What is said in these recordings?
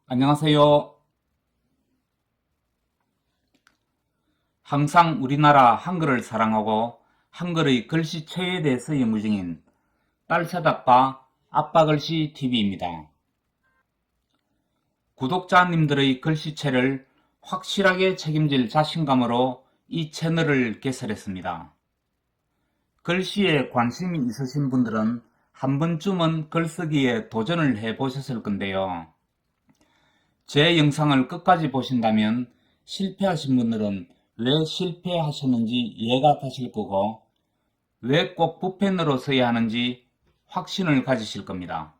안녕하세요. 항상 우리나라 한글을 사랑하고 한글의 글씨체에 대해서 연구 중인 딸차닥과 아빠글씨 TV입니다. 구독자님들의 글씨체를 확실하게 책임질 자신감으로 이 채널을 개설했습니다. 글씨에 관심이 있으신 분들은 한 번쯤은 글쓰기에 도전을 해보셨을 건데요. 제 영상을 끝까지 보신다면 실패하신 분들은 왜 실패하셨는지 이해가 가실 거고 왜 꼭 붓펜으로 써야 하는지 확신을 가지실 겁니다.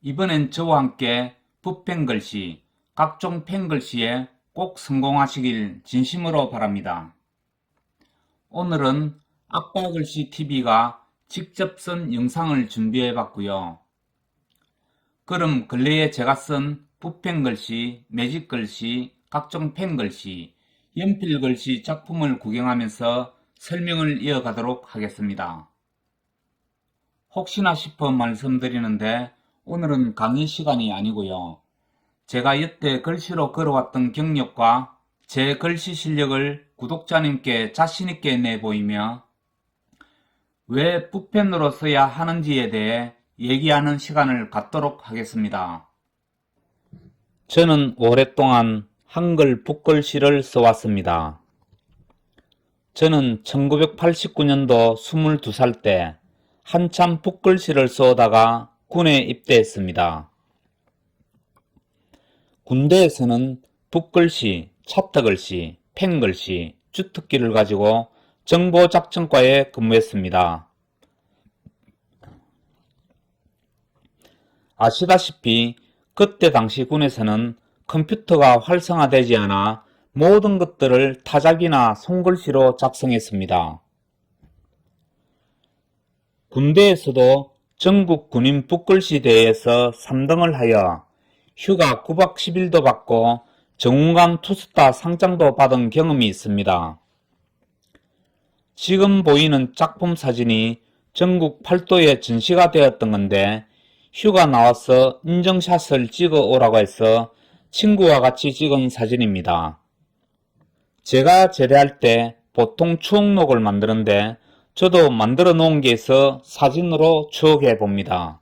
이번엔 저와 함께 붓펜 글씨, 각종 펜 글씨에 꼭 성공하시길 진심으로 바랍니다. 오늘은 아빠글씨 TV가 직접 쓴 영상을 준비해 봤고요. 그럼 근래에 제가 쓴 붓펜 글씨, 매직 글씨, 각종 펜 글씨, 연필 글씨 작품을 구경하면서 설명을 이어가도록 하겠습니다. 혹시나 싶어 말씀드리는데 오늘은 강의 시간이 아니고요. 제가 여태 글씨로 걸어왔던 경력과 제 글씨 실력을 구독자님께 자신있게 내보이며 왜 붓펜으로 써야 하는지에 대해 얘기하는 시간을 갖도록 하겠습니다. 저는 오랫동안 한글 붓글씨를 써왔습니다. 저는 1989년도 22살 때 한참 붓글씨를 써다가 군에 입대했습니다. 군대에서는 붓글씨, 차트글씨, 펜글씨, 주특기를 가지고 정보작전과에 근무했습니다. 아시다시피 그때 당시 군에서는 컴퓨터가 활성화되지 않아 모든 것들을 타작이나 손글씨로 작성했습니다. 군대에서도 전국 군인 붓글씨 대회에서 3등을 하여 휴가 9박 10일도 받고 정운감 투스타 상장도 받은 경험이 있습니다. 지금 보이는 작품 사진이 전국 팔도에 전시가 되었던 건데 휴가 나와서 인증샷을 찍어 오라고 해서 친구와 같이 찍은 사진입니다. 제가 제대할 때 보통 추억록을 만드는데 저도 만들어 놓은 게 있어 사진으로 추억해 봅니다.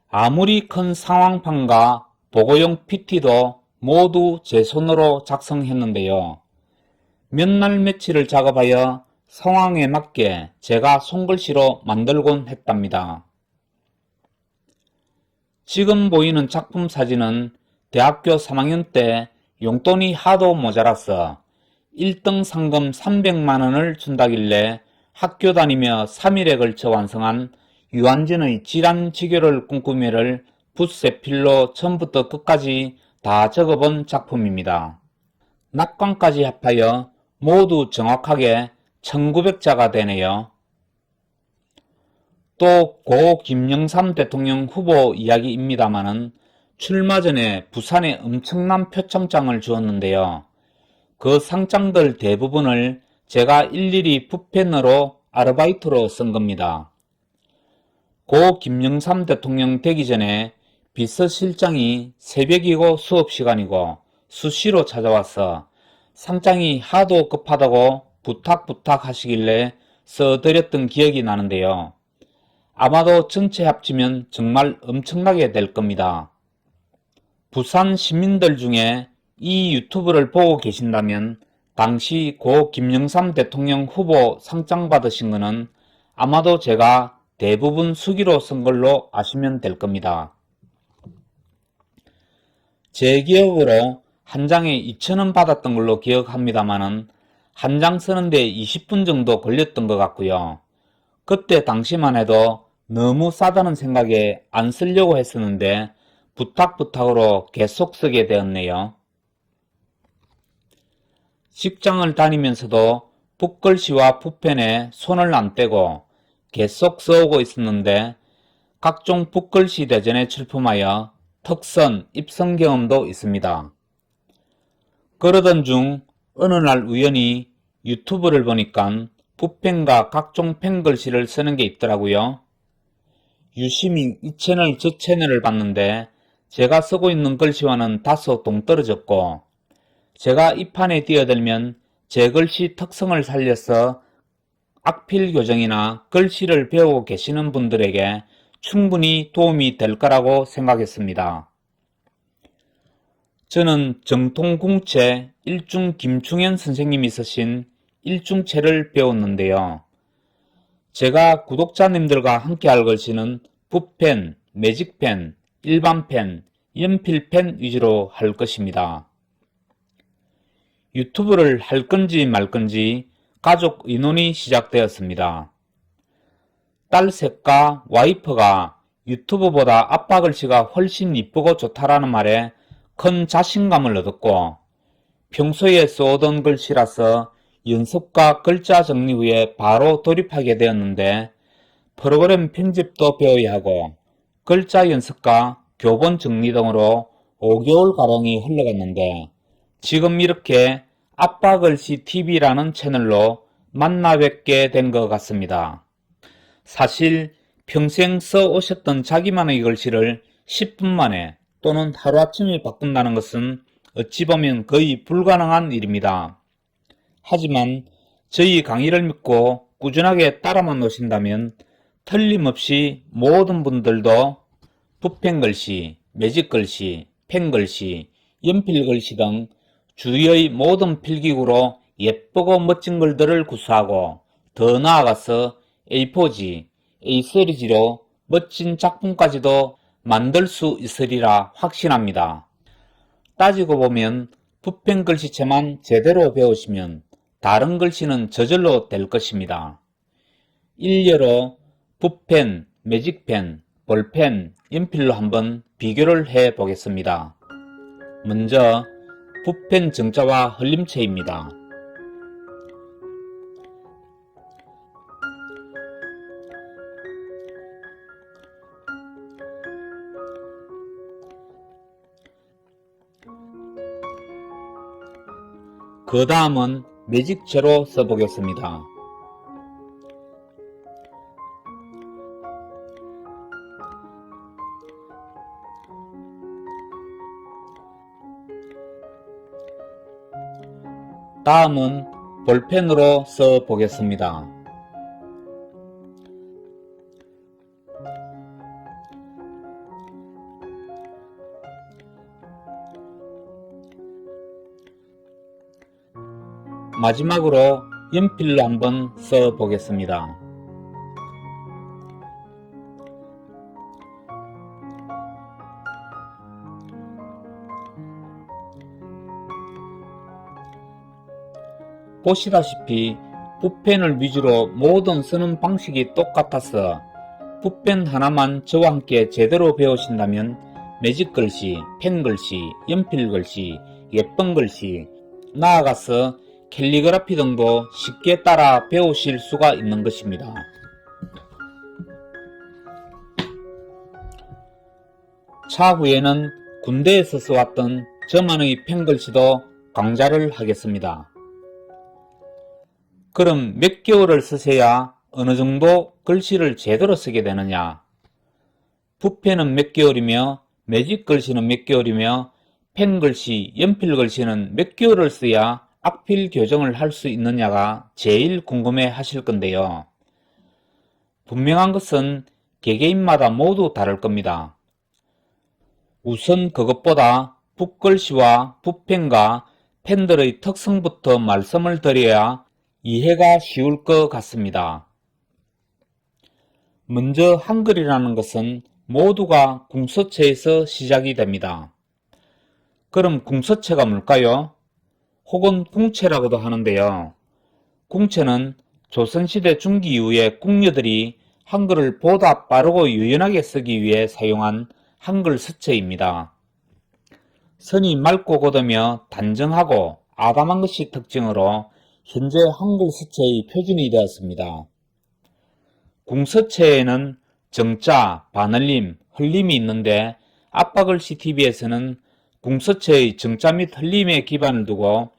아무리 큰 상황판과 보고용 PT도 모두 제 손으로 작성했는데요. 몇 날 며칠을 작업하여 상황에 맞게 제가 손글씨로 만들곤 했답니다. 지금 보이는 작품 사진은 대학교 3학년 때 용돈이 하도 모자라서 1등 상금 300만원을 준다길래 학교 다니며 3일에 걸쳐 완성한 유한진의 질환치료를 꿈꾸며를 붓새 필로 처음부터 끝까지 다 적어본 작품입니다. 낙관까지 합하여 모두 정확하게 1900자가 되네요. 또 고 김영삼 대통령 후보 이야기입니다마는 출마 전에 부산에 엄청난 표창장을 주었는데요. 그 상장들 대부분을 제가 일일이 붓펜으로 아르바이트로 쓴 겁니다. 고 김영삼 대통령 되기 전에 비서실장이 새벽이고 수업시간이고 수시로 찾아와서 상장이 하도 급하다고 부탁 하시길래 써드렸던 기억이 나는데요. 아마도 전체 합치면 정말 엄청나게 될 겁니다. 부산 시민들 중에 이 유튜브를 보고 계신다면 당시 고 김영삼 대통령 후보 상장 받으신 거는 아마도 제가 대부분 수기로 쓴 걸로 아시면 될 겁니다. 제 기억으로 한 장에 2,000원 받았던 걸로 기억합니다마는 한 장 쓰는데 20분 정도 걸렸던 것 같고요. 그때 당시만 해도 너무 싸다는 생각에 안 쓰려고 했었는데 부탁으로 계속 쓰게 되었네요. 직장을 다니면서도 붓글씨와 붓펜에 손을 안 떼고 계속 써오고 있었는데 각종 붓글씨 대전에 출품하여 턱선, 입선 경험도 있습니다. 그러던 중 어느 날 우연히 유튜브를 보니까 붓펜과 각종 펜글씨를 쓰는 게 있더라고요. 유심히 이 채널 저 채널을 봤는데 제가 쓰고 있는 글씨와는 다소 동떨어졌고, 제가 이 판에 뛰어들면 제 글씨 특성을 살려서 악필 교정이나 글씨를 배우고 계시는 분들에게 충분히 도움이 될 거라고 생각했습니다. 저는 정통궁채 일중 김충현 선생님이 쓰신 일중채를 배웠는데요. 제가 구독자님들과 함께 할 글씨는 붓펜, 매직펜, 일반펜, 연필펜 위주로 할 것입니다. 유튜브를 할 건지 말 건지 가족 의논이 시작되었습니다. 딸 셋과 와이프가 유튜브보다 아빠 글씨가 훨씬 이쁘고 좋다라는 말에 큰 자신감을 얻었고, 평소에 써오던 글씨라서 연습과 글자 정리 후에 바로 돌입하게 되었는데, 프로그램 편집도 배워야 하고 글자 연습과 교본 정리 등으로 5개월가량이 흘러갔는데, 지금 이렇게 아빠 글씨 TV라는 채널로 만나 뵙게 된 것 같습니다. 사실 평생 써 오셨던 자기만의 글씨를 10분 만에 또는 하루아침에 바꾼다는 것은 어찌 보면 거의 불가능한 일입니다. 하지만 저희 강의를 믿고 꾸준하게 따라만 오신다면 틀림없이 모든 분들도 붓펜 글씨, 매직 글씨, 펜 글씨, 연필 글씨 등 주위의 모든 필기구로 예쁘고 멋진 글들을 구사하고, 더 나아가서 A4지, A3지로 멋진 작품까지도 만들 수 있으리라 확신합니다. 따지고 보면 붓펜 글씨체만 제대로 배우시면 다른 글씨는 저절로 될 것입니다. 일례로 붓펜, 매직펜, 볼펜, 연필로 한번 비교를 해 보겠습니다. 먼저 붓펜 정자와 흘림체입니다. 그 다음은 매직체로 써보겠습니다. 다음은 볼펜으로 써보겠습니다. 마지막으로 연필로 한번 써보겠습니다. 보시다시피 붓펜을 위주로 모든 쓰는 방식이 똑같아서 붓펜 하나만 저와 함께 제대로 배우신다면 매직글씨, 펜글씨, 연필글씨, 예쁜 글씨, 나아가서 캘리그라피 등도 쉽게 따라 배우실 수가 있는 것입니다. 차후에는 군대에서 써왔던 저만의 펜글씨도 강좌를 하겠습니다. 그럼 몇 개월을 쓰셔야 어느 정도 글씨를 제대로 쓰게 되느냐? 붓펜은 몇 개월이며 매직글씨는 몇 개월이며 펜글씨, 연필글씨는 몇 개월을 써야 악필 교정을 할 수 있느냐가 제일 궁금해 하실 건데요. 분명한 것은 개개인마다 모두 다를 겁니다. 우선 그것보다 붓글씨와 붓펜과 펜들의 특성부터 말씀을 드려야 이해가 쉬울 것 같습니다. 먼저 한글이라는 것은 모두가 궁서체에서 시작이 됩니다. 그럼 궁서체가 뭘까요? 혹은 궁체라고도 하는데요. 궁체는 조선시대 중기 이후에 궁녀들이 한글을 보다 빠르고 유연하게 쓰기 위해 사용한 한글 서체입니다. 선이 맑고 곧으며 단정하고 아담한 것이 특징으로 현재 한글 서체의 표준이 되었습니다. 궁서체에는 정자, 반을림, 흘림이 있는데 아빠글씨 TV에서는 궁서체의 정자 및 흘림에 기반을 두고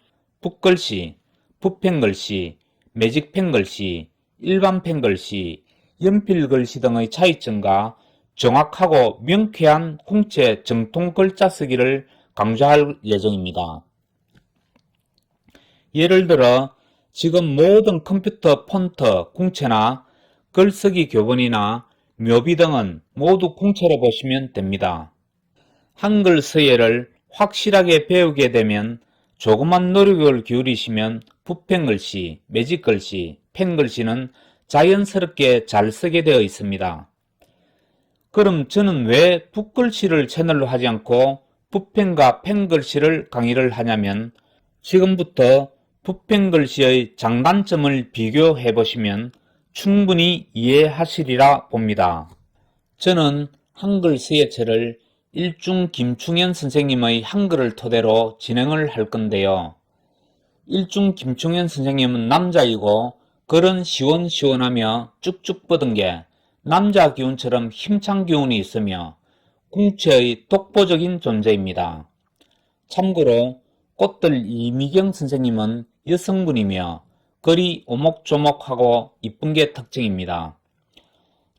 붓글씨, 붓펜글씨, 매직펜글씨, 일반 펜글씨, 연필글씨 등의 차이점과 정확하고 명쾌한 홍채 정통 글자 쓰기를 강조할 예정입니다. 예를 들어 지금 모든 컴퓨터 폰트, 궁체나 글쓰기 교본이나 묘비 등은 모두 궁체로 보시면 됩니다. 한글 서예를 확실하게 배우게 되면 조그만 노력을 기울이시면 붓펜글씨, 매직글씨, 펜글씨는 자연스럽게 잘 쓰게 되어 있습니다. 그럼 저는 왜 붓글씨를 채널로 하지 않고 붓펜과 펜글씨를 강의를 하냐면 지금부터 붓펜글씨의 장단점을 비교해 보시면 충분히 이해하시리라 봅니다. 저는 한글 서예체를 일중 김충현 선생님의 한글을 토대로 진행을 할 건데요. 일중 김충현 선생님은 남자이고 글은 시원시원하며 쭉쭉 뻗은 게 남자 기운처럼 힘찬 기운이 있으며 궁체의 독보적인 존재입니다. 참고로 꽃들 이미경 선생님은 여성분이며 글이 오목조목하고 이쁜 게 특징입니다.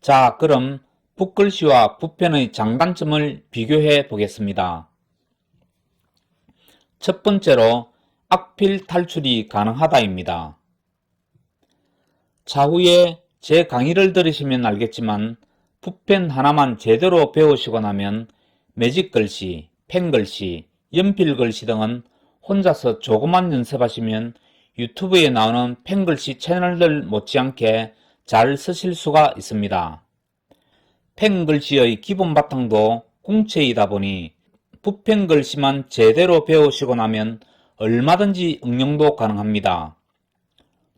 자, 그럼 붓글씨와 붓펜의 장단점을 비교해 보겠습니다. 첫 번째로 악필 탈출이 가능하다입니다. 차후에 제 강의를 들으시면 알겠지만 붓펜 하나만 제대로 배우시고 나면 매직글씨, 펜글씨, 연필글씨 등은 혼자서 조금만 연습하시면 유튜브에 나오는 펜글씨 채널들 못지않게 잘 쓰실 수가 있습니다. 펜글씨의 기본 바탕도 궁체이다 보니 붓펜글씨만 제대로 배우시고 나면 얼마든지 응용도 가능합니다.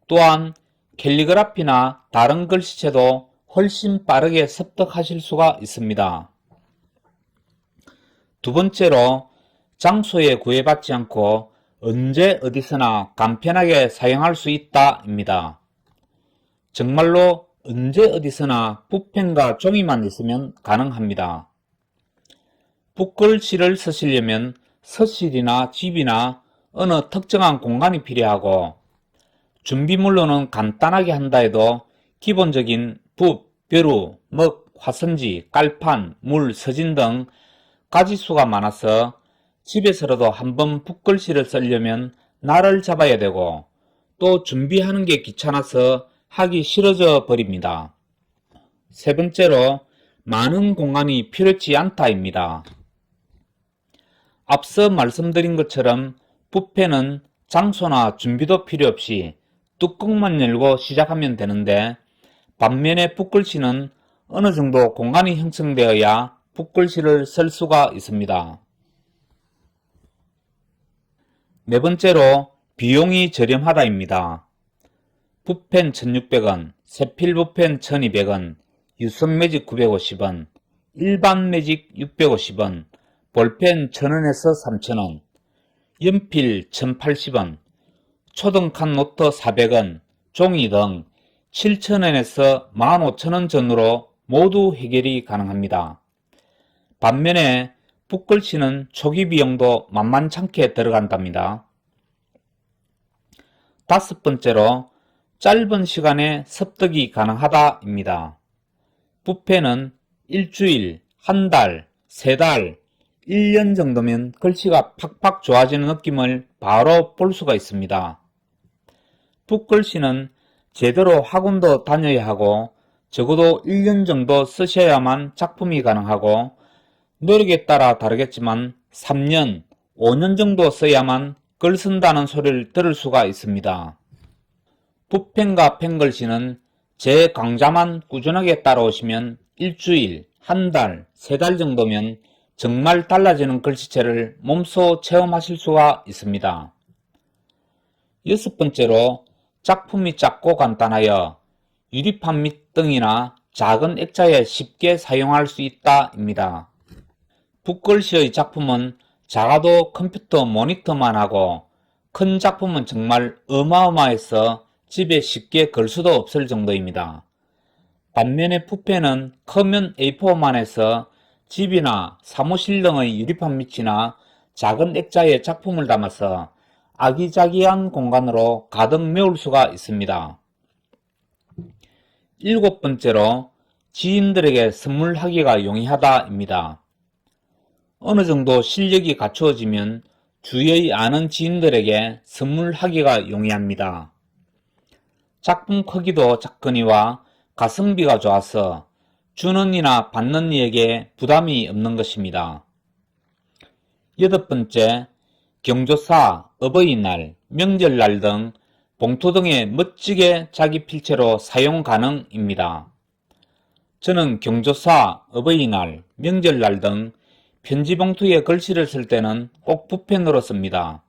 또한 캘리그라피나 다른 글씨체도 훨씬 빠르게 습득하실 수가 있습니다. 두 번째로 장소에 구애받지 않고 언제 어디서나 간편하게 사용할 수 있다입니다. 정말로 언제 어디서나 붓펜과 종이만 있으면 가능합니다. 붓글씨를 쓰시려면 서실이나 집이나 어느 특정한 공간이 필요하고 준비물로는 간단하게 한다 해도 기본적인 붓, 벼루, 먹, 화선지, 깔판, 물, 서진 등 가지수가 많아서 집에서라도 한번 붓글씨를 쓰려면 날을 잡아야 되고 또 준비하는 게 귀찮아서 하기 싫어져 버립니다. 세 번째로 많은 공간이 필요치 않다입니다. 앞서 말씀드린 것처럼 붓펜은 장소나 준비도 필요 없이 뚜껑만 열고 시작하면 되는데 반면에 붓글씨는 어느 정도 공간이 형성되어야 붓글씨를 쓸 수가 있습니다. 네 번째로 비용이 저렴하다입니다. 붓펜 1600원, 세필 붓펜 1200원, 유성 매직 950원, 일반 매직 650원, 볼펜 1000원에서 3000원, 연필 1080원, 초등 칸 노트 400원, 종이 등 7000원에서 15,000원 전후로 모두 해결이 가능합니다. 반면에 붓글씨는 초기 비용도 만만찮게 들어간답니다. 다섯 번째로 짧은 시간에 습득이 가능하다입니다. 붓펜은 일주일, 한 달, 세 달, 1년 정도면 글씨가 팍팍 좋아지는 느낌을 바로 볼 수가 있습니다. 붓글씨는 제대로 학원도 다녀야 하고 적어도 1년 정도 쓰셔야만 작품이 가능하고 노력에 따라 다르겠지만 3년, 5년 정도 써야만 글 쓴다는 소리를 들을 수가 있습니다. 붓펜과 펜글씨는 제 강좌만 꾸준하게 따라오시면 일주일, 한 달, 세 달 정도면 정말 달라지는 글씨체를 몸소 체험하실 수가 있습니다. 여섯 번째로 작품이 작고 간단하여 유리판 및 등이나 작은 액자에 쉽게 사용할 수 있다입니다. 붓글씨의 작품은 작아도 컴퓨터 모니터만 하고 큰 작품은 정말 어마어마해서 집에 쉽게 걸 수도 없을 정도입니다. 반면에 붓펜은 크면 A4만 해서 집이나 사무실 등의 유리판 밑이나 작은 액자에 작품을 담아서 아기자기한 공간으로 가득 메울 수가 있습니다. 일곱 번째로 지인들에게 선물하기가 용이하다입니다. 어느 정도 실력이 갖추어지면 주위의 아는 지인들에게 선물하기가 용이합니다. 작품 크기도 작거니와 가성비가 좋아서 주는 이나 받는 이에게 부담이 없는 것입니다. 여덟 번째, 경조사, 어버이날, 명절날 등 봉투 등에 멋지게 자기 필체로 사용 가능입니다. 저는 경조사, 어버이날, 명절날 등 편지 봉투에 글씨를 쓸 때는 꼭 붓펜으로 씁니다.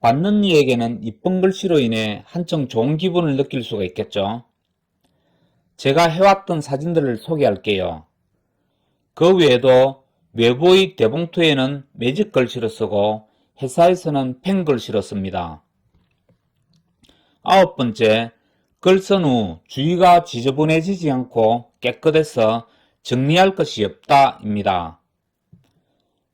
받는 이에게는 이쁜 글씨로 인해 한층 좋은 기분을 느낄 수가 있겠죠. 제가 해왔던 사진들을 소개할게요. 그 외에도 외부의 대봉투에는 매직 글씨로 쓰고 회사에서는 펜 글씨로 씁니다. 아홉 번째, 글 쓴 후 주위가 지저분해지지 않고 깨끗해서 정리할 것이 없다입니다.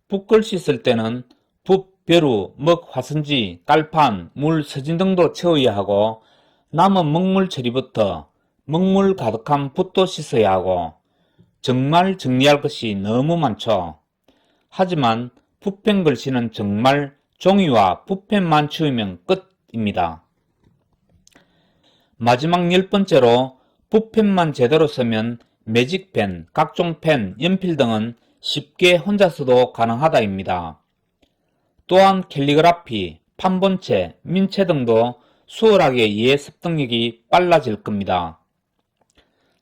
붓글씨 쓸 때는 붓, 벼루, 먹, 화선지, 깔판, 물, 서진 등도 채워야 하고 남은 먹물 처리부터 먹물 가득한 붓도 씻어야 하고 정말 정리할 것이 너무 많죠. 하지만 붓펜 글씨는 정말 종이와 붓펜만 치우면 끝입니다. 마지막 열 번째로 붓펜만 제대로 쓰면 매직펜, 각종 펜, 연필 등은 쉽게 혼자서도 가능하다입니다. 또한 캘리그라피, 판본체, 민체 등도 수월하게 이해 습득력이 빨라질 겁니다.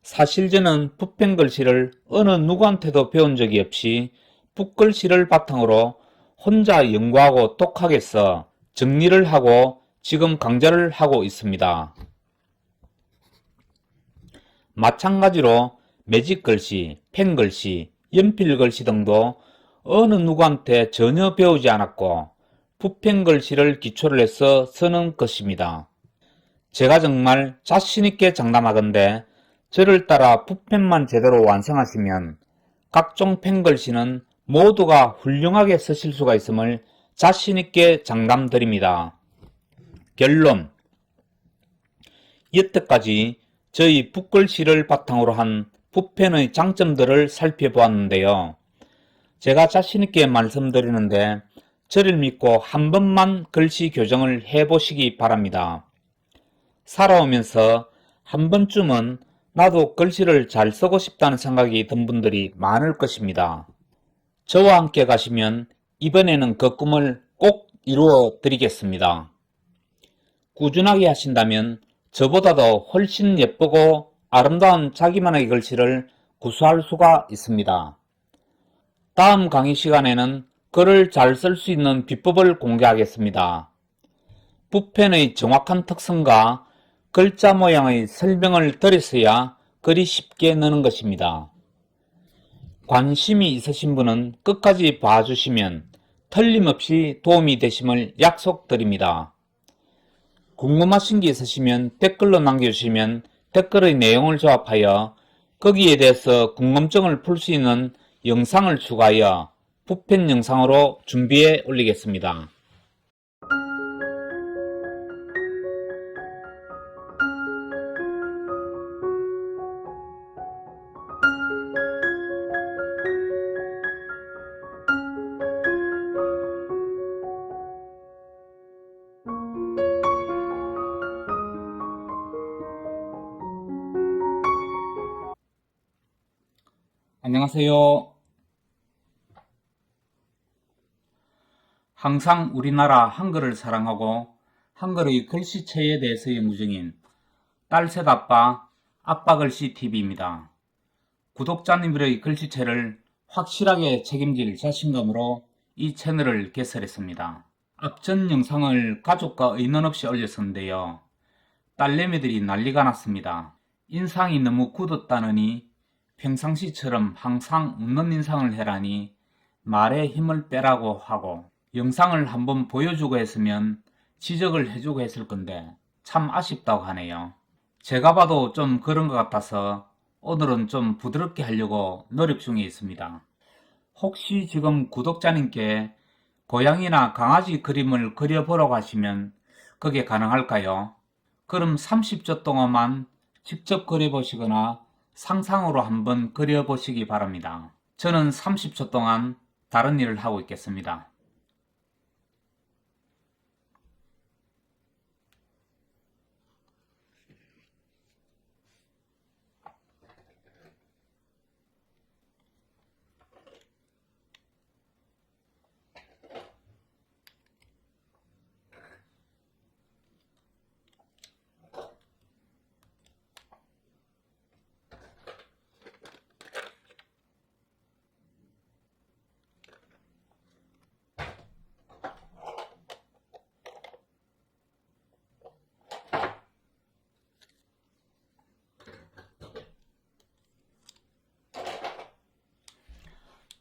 사실 저는 붓펜 글씨를 어느 누구한테도 배운 적이 없이 붓글씨를 바탕으로 혼자 연구하고 독하게 써 정리를 하고 지금 강좌를 하고 있습니다. 마찬가지로 매직글씨, 펜글씨, 연필글씨 등도 어느 누구한테 전혀 배우지 않았고 붓펜글씨를 기초로 해서 쓰는 것입니다. 제가 정말 자신있게 장담하건대 저를 따라 붓펜만 제대로 완성하시면 각종 펜글씨는 모두가 훌륭하게 쓰실 수가 있음을 자신있게 장담드립니다. 결론, 여태까지 저희 붓글씨를 바탕으로 한 붓펜의 장점들을 살펴보았는데요. 제가 자신있게 말씀드리는데 저를 믿고 한 번만 글씨 교정을 해보시기 바랍니다. 살아오면서 한 번쯤은 나도 글씨를 잘 쓰고 싶다는 생각이 든 분들이 많을 것입니다. 저와 함께 가시면 이번에는 그 꿈을 꼭 이루어 드리겠습니다. 꾸준하게 하신다면 저보다도 훨씬 예쁘고 아름다운 자기만의 글씨를 구사할 수가 있습니다. 다음 강의 시간에는 글을 잘 쓸 수 있는 비법을 공개하겠습니다. 붓펜의 정확한 특성과 글자 모양의 설명을 드렸어야 글이 쉽게 느는 것입니다. 관심이 있으신 분은 끝까지 봐주시면 틀림없이 도움이 되심을 약속드립니다. 궁금하신 게 있으시면 댓글로 남겨주시면 댓글의 내용을 조합하여 거기에 대해서 궁금증을 풀 수 있는 영상을 추가하여 붓펜 영상으로 준비해 올리겠습니다. 안녕하세요. 항상 우리나라 한글을 사랑하고 한글의 글씨체에 대해서 연구 중인 딸셋 아빠, 아빠글씨 TV입니다. 구독자님들의 글씨체를 확실하게 책임질 자신감으로 이 채널을 개설했습니다. 앞전 영상을 가족과 의논 없이 올렸었는데요. 딸내미들이 난리가 났습니다. 인상이 너무 굳었다느니 평상시처럼 항상 웃는 인상을 해라니 말에 힘을 빼라고 하고 영상을 한번 보여주고 했으면 지적을 해주고 했을 건데 참 아쉽다고 하네요. 제가 봐도 좀 그런 것 같아서 오늘은 좀 부드럽게 하려고 노력 중에 있습니다. 혹시 지금 구독자님께 고양이나 강아지 그림을 그려보라고 하시면 그게 가능할까요? 그럼 30초 동안만 직접 그려보시거나 상상으로 한번 그려보시기 바랍니다. 저는 30초 동안 다른 일을 하고 있겠습니다.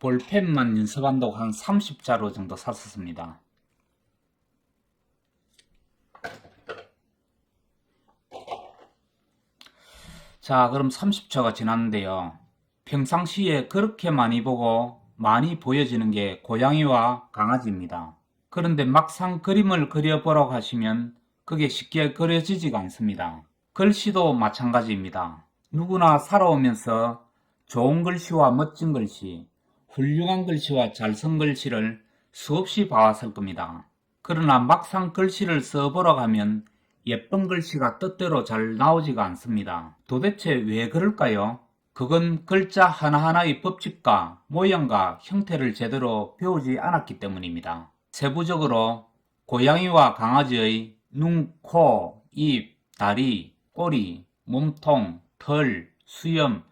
볼펜만 연습한다고 한 30자루 정도 샀었습니다. 자, 그럼 30초가 지났는데요. 평상시에 그렇게 많이 보고 많이 보여지는 게 고양이와 강아지입니다. 그런데 막상 그림을 그려보라고 하시면 그게 쉽게 그려지지가 않습니다. 글씨도 마찬가지입니다. 누구나 살아오면서 좋은 글씨와 멋진 글씨, 훌륭한 글씨와 잘 쓴 글씨를 수없이 봐왔을 겁니다. 그러나 막상 글씨를 써보라고 하면 예쁜 글씨가 뜻대로 잘 나오지가 않습니다. 도대체 왜 그럴까요? 그건 글자 하나하나의 법칙과 모양과 형태를 제대로 배우지 않았기 때문입니다. 세부적으로 고양이와 강아지의 눈, 코, 입, 다리, 꼬리, 몸통, 털, 수염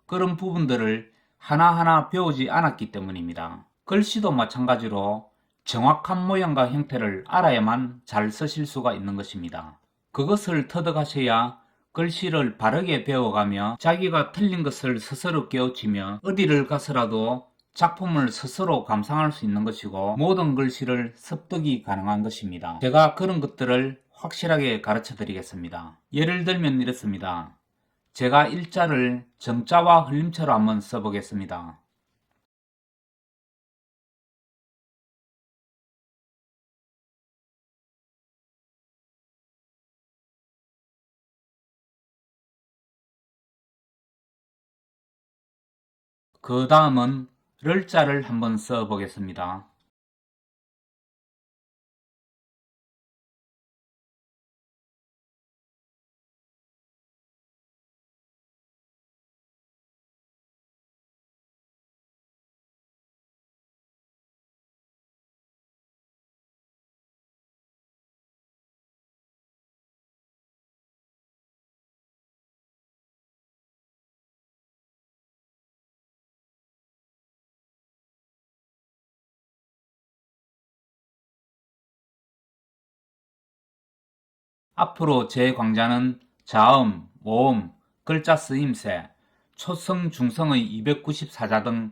그런 부분들을 하나하나 배우지 않았기 때문입니다. 글씨도 마찬가지로 정확한 모양과 형태를 알아야만 잘 쓰실 수가 있는 것입니다. 그것을 터득하셔야 글씨를 바르게 배워가며 자기가 틀린 것을 스스로 깨우치며 어디를 가서라도 작품을 스스로 감상할 수 있는 것이고 모든 글씨를 습득이 가능한 것입니다. 제가 그런 것들을 확실하게 가르쳐 드리겠습니다. 예를 들면 이렇습니다. 제가 일자를 정자와 흘림체로 한번 써보겠습니다. 그 다음은 럴자를 한번 써보겠습니다. 앞으로 제 강좌는 자음, 모음, 글자 쓰임새, 초성, 중성의 294자 등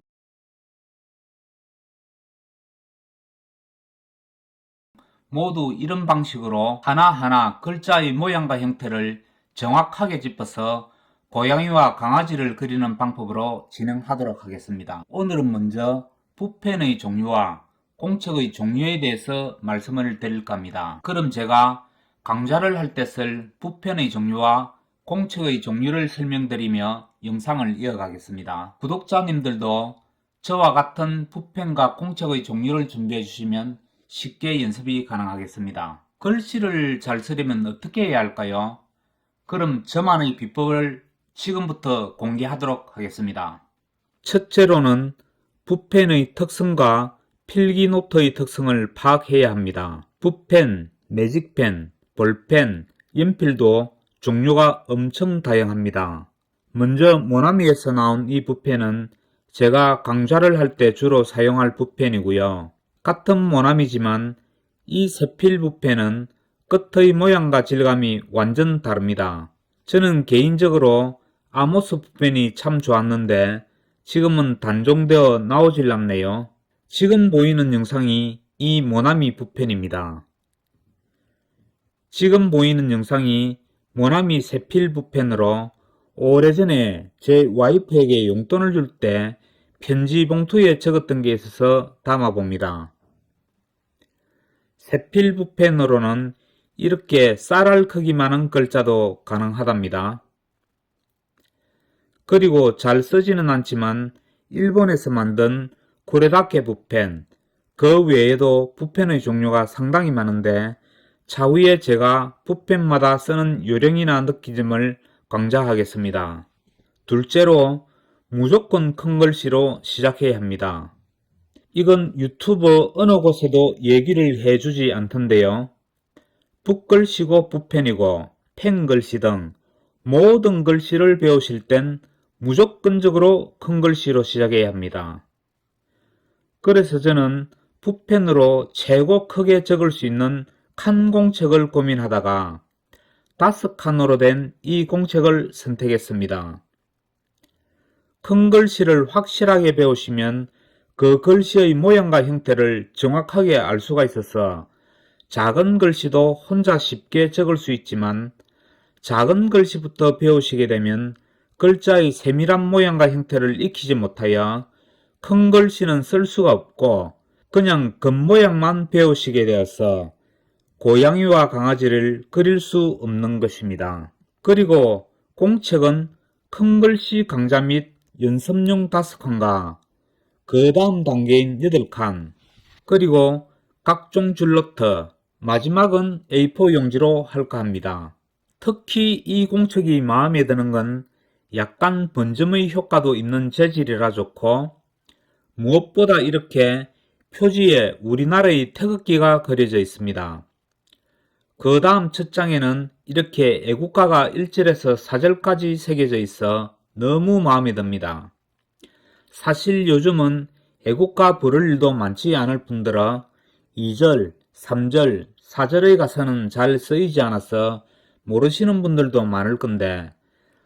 모두 이런 방식으로 하나하나 글자의 모양과 형태를 정확하게 짚어서 고양이와 강아지를 그리는 방법으로 진행하도록 하겠습니다. 오늘은 먼저 붓펜의 종류와 공책의 종류에 대해서 말씀을 드릴까 합니다. 그럼 제가 강좌를 할 때 쓸 붓펜의 종류와 공책의 종류를 설명드리며 영상을 이어가겠습니다. 구독자님들도 저와 같은 붓펜과 공책의 종류를 준비해 주시면 쉽게 연습이 가능하겠습니다. 글씨를 잘 쓰려면 어떻게 해야 할까요? 그럼 저만의 비법을 지금부터 공개하도록 하겠습니다. 첫째로는 붓펜의 특성과 필기노트의 특성을 파악해야 합니다. 붓펜, 매직펜, 볼펜, 연필도 종류가 엄청 다양합니다. 먼저 모나미에서 나온 이 붓펜은 제가 강좌를 할 때 주로 사용할 붓펜이고요. 같은 모나미지만 이 세필 붓펜은 끝의 모양과 질감이 완전 다릅니다. 저는 개인적으로 아모스 붓펜이 참 좋았는데 지금은 단종되어 나오질 않네요. 지금 보이는 영상이 이 모나미 붓펜입니다. 지금 보이는 영상이 모나미 세필 붓펜으로 오래전에 제 와이프에게 용돈을 줄 때 편지 봉투에 적었던 게 있어서 담아봅니다. 세필 붓펜으로는 이렇게 쌀알 크기만한 글자도 가능하답니다. 그리고 잘 쓰지는 않지만 일본에서 만든 쿠레다케 붓펜, 그 외에도 붓펜의 종류가 상당히 많은데 차후에 제가 붓펜마다 쓰는 요령이나 느낌을 강좌하겠습니다. 둘째로 무조건 큰 글씨로 시작해야 합니다. 이건 유튜브 어느 곳에도 얘기를 해주지 않던데요. 붓글씨고 붓펜이고 펜글씨 등 모든 글씨를 배우실 땐 무조건적으로 큰 글씨로 시작해야 합니다. 그래서 저는 붓펜으로 최고 크게 적을 수 있는 칸 공책을 고민하다가 5칸으로 된 이 공책을 선택했습니다. 큰 글씨를 확실하게 배우시면 그 글씨의 모양과 형태를 정확하게 알 수가 있어서 작은 글씨도 혼자 쉽게 적을 수 있지만 작은 글씨부터 배우시게 되면 글자의 세밀한 모양과 형태를 익히지 못하여 큰 글씨는 쓸 수가 없고 그냥 겉모양만 배우시게 되어서 고양이와 강아지를 그릴 수 없는 것입니다. 그리고 공책은 큰 글씨 강좌 및 연습용 5칸과 그 다음 단계인 8칸, 그리고 각종 줄노트, 마지막은 A4 용지로 할까 합니다. 특히 이 공책이 마음에 드는 건 약간 번점의 효과도 있는 재질이라 좋고 무엇보다 이렇게 표지에 우리나라의 태극기가 그려져 있습니다. 그 다음 첫 장에는 이렇게 애국가가 1절에서 4절까지 새겨져 있어 너무 마음에 듭니다. 사실 요즘은 애국가 부를 일도 많지 않을 뿐더러 2절, 3절, 4절의 가사는 잘 쓰이지 않아서 모르시는 분들도 많을 건데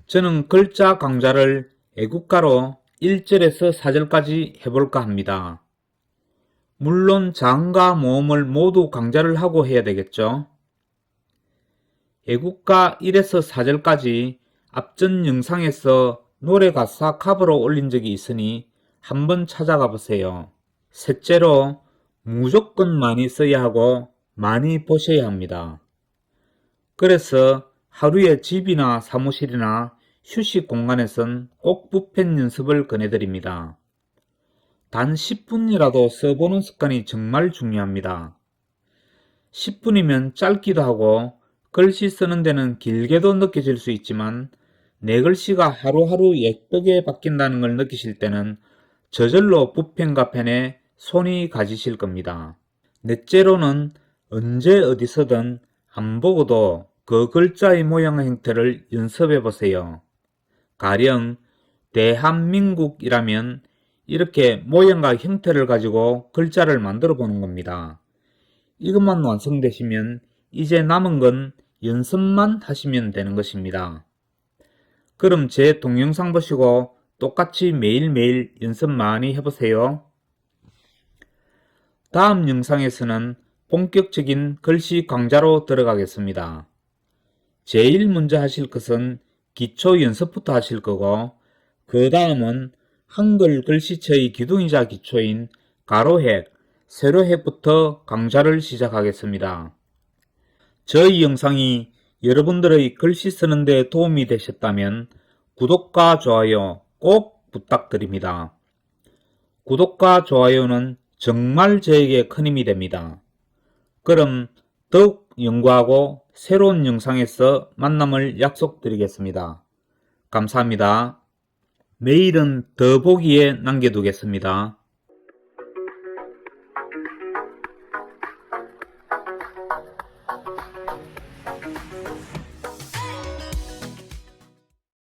저는 글자 강좌를 애국가로 1절에서 4절까지 해볼까 합니다. 물론 자음과 모음을 모두 강좌를 하고 해야 되겠죠. 애국가 1에서 4절까지 앞전 영상에서 노래 가사 카버로 올린 적이 있으니 한번 찾아가 보세요. 셋째로 무조건 많이 써야 하고 많이 보셔야 합니다. 그래서 하루에 집이나 사무실이나 휴식 공간에선 꼭 붓펜 연습을 권해드립니다. 단 10분이라도 써보는 습관이 정말 중요합니다. 10분이면 짧기도 하고 글씨 쓰는 데는 길게도 느껴질 수 있지만 내 글씨가 하루하루 예쁘게 바뀐다는 걸 느끼실 때는 저절로 붓펜과 펜에 손이 가지실 겁니다. 넷째로는 언제 어디서든 안 보고도 그 글자의 모양과 형태를 연습해 보세요. 가령 대한민국이라면 이렇게 모양과 형태를 가지고 글자를 만들어 보는 겁니다. 이것만 완성되시면 이제 남은 건 연습만 하시면 되는 것입니다. 그럼 제 동영상 보시고 똑같이 매일매일 연습 많이 해보세요. 다음 영상에서는 본격적인 글씨 강좌로 들어가겠습니다. 제일 먼저 하실 것은 기초 연습부터 하실 거고 그 다음은 한글 글씨체의 기둥이자 기초인 가로획, 세로획부터 강좌를 시작하겠습니다. 저희 영상이 여러분들의 글씨 쓰는 데 도움이 되셨다면 구독과 좋아요 꼭 부탁드립니다. 구독과 좋아요는 정말 저에게 큰 힘이 됩니다. 그럼 더욱 연구하고 새로운 영상에서 만남을 약속드리겠습니다. 감사합니다. 메일은 더보기에 남겨두겠습니다.